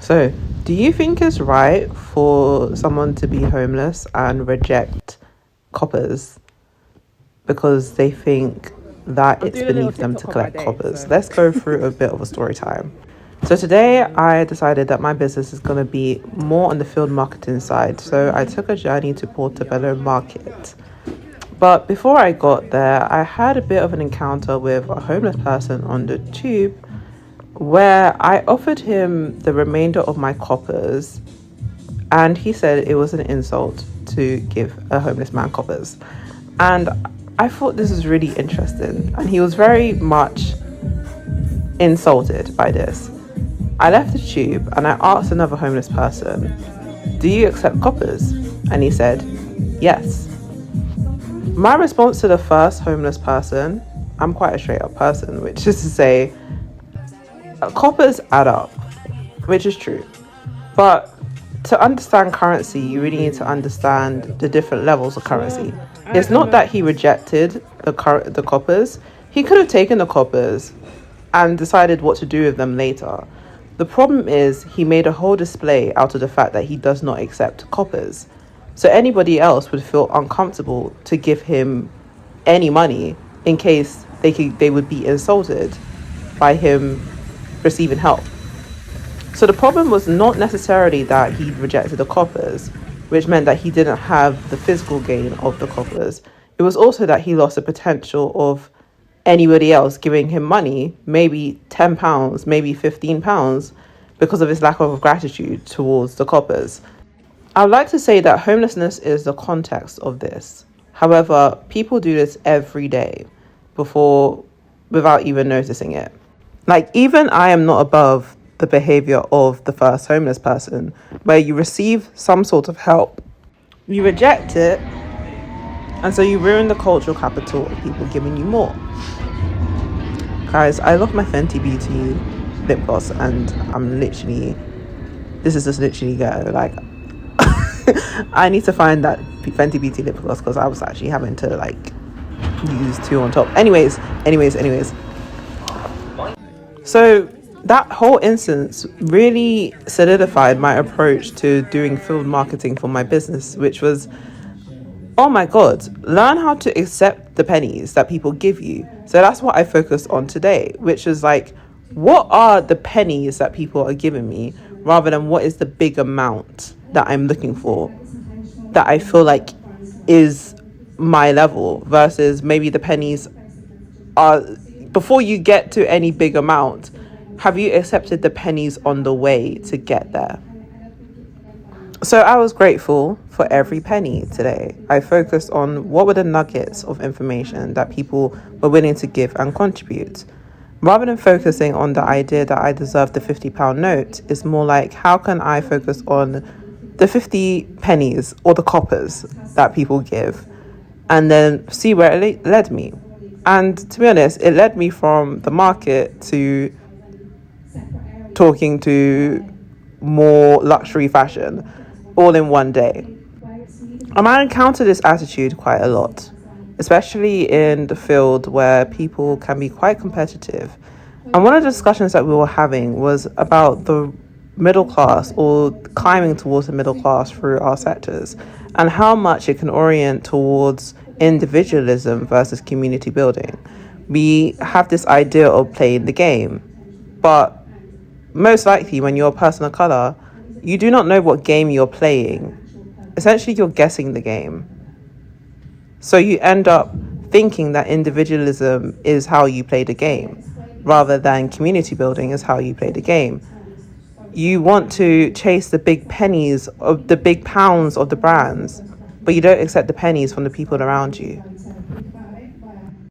So, do you think it's right for someone to be homeless and reject coppers because they think that it's beneath them to collect coppers? Let's go through a bit of a story time. So today I decided that my business is going to be more on the field marketing side. So I took a journey to Portobello Market. But before I got there, I had a bit of an encounter with a homeless person on the tube where I offered him the remainder of my coppers, and he said it was an insult to give a homeless man coppers. And I thought this was really interesting, and he was very much insulted by this. I left the tube and I asked another homeless person, "Do you accept coppers?" And he said, "Yes." My response to the first homeless person, I'm quite a straight up person, which is to say, coppers add up, which is true. But to understand currency, you really need to understand the different levels of currency. It's not that he rejected the coppers. He could have taken the coppers and decided what to do with them later. The problem is he made a whole display out of the fact that he does not accept coppers. So anybody else would feel uncomfortable to give him any money in case they would be insulted by him receiving help. So the problem was not necessarily that he rejected the coppers, which meant that he didn't have the physical gain of the coppers. It was also that he lost the potential of anybody else giving him money, maybe £10, maybe £15, because of his lack of gratitude towards the coppers. I would like to say that homelessness is the context of this. However, people do this every day without even noticing it. Like, even I am not above the behavior of the first homeless person, where you receive some sort of help, you reject it, and so you ruin the cultural capital of people giving you more. Guys, I love my Fenty Beauty lip gloss, and this is just literally go, like, I need to find that Fenty Beauty lip gloss because I was actually having to like use two on top. Anyways. So that whole instance really solidified my approach to doing field marketing for my business, which was, oh my God, learn how to accept the pennies that people give you. So that's what I focused on today, which is like, what are the pennies that people are giving me rather than what is the big amount that I'm looking for that I feel like is my level versus maybe the pennies are, before you get to any big amount, have you accepted the pennies on the way to get there? So I was grateful for every penny today. I focused on what were the nuggets of information that people were willing to give and contribute. Rather than focusing on the idea that I deserve the £50 note, it's more like, how can I focus on the 50 pennies or the coppers that people give and then see where it led me. And to be honest, it led me from the market to talking to more luxury fashion all in one day. And I encounter this attitude quite a lot, especially in the field where people can be quite competitive. And one of the discussions that we were having was about the middle class, or climbing towards the middle class through our sectors, and how much it can orient towards individualism versus community building. We have this idea of playing the game, but most likely when you're a person of color, you do not know what game you're playing. Essentially, you're guessing the game. So you end up thinking that individualism is how you play the game, rather than community building is how you play the game. You want to chase the big pennies of the big pounds of the brands, but you don't accept the pennies from the people around you.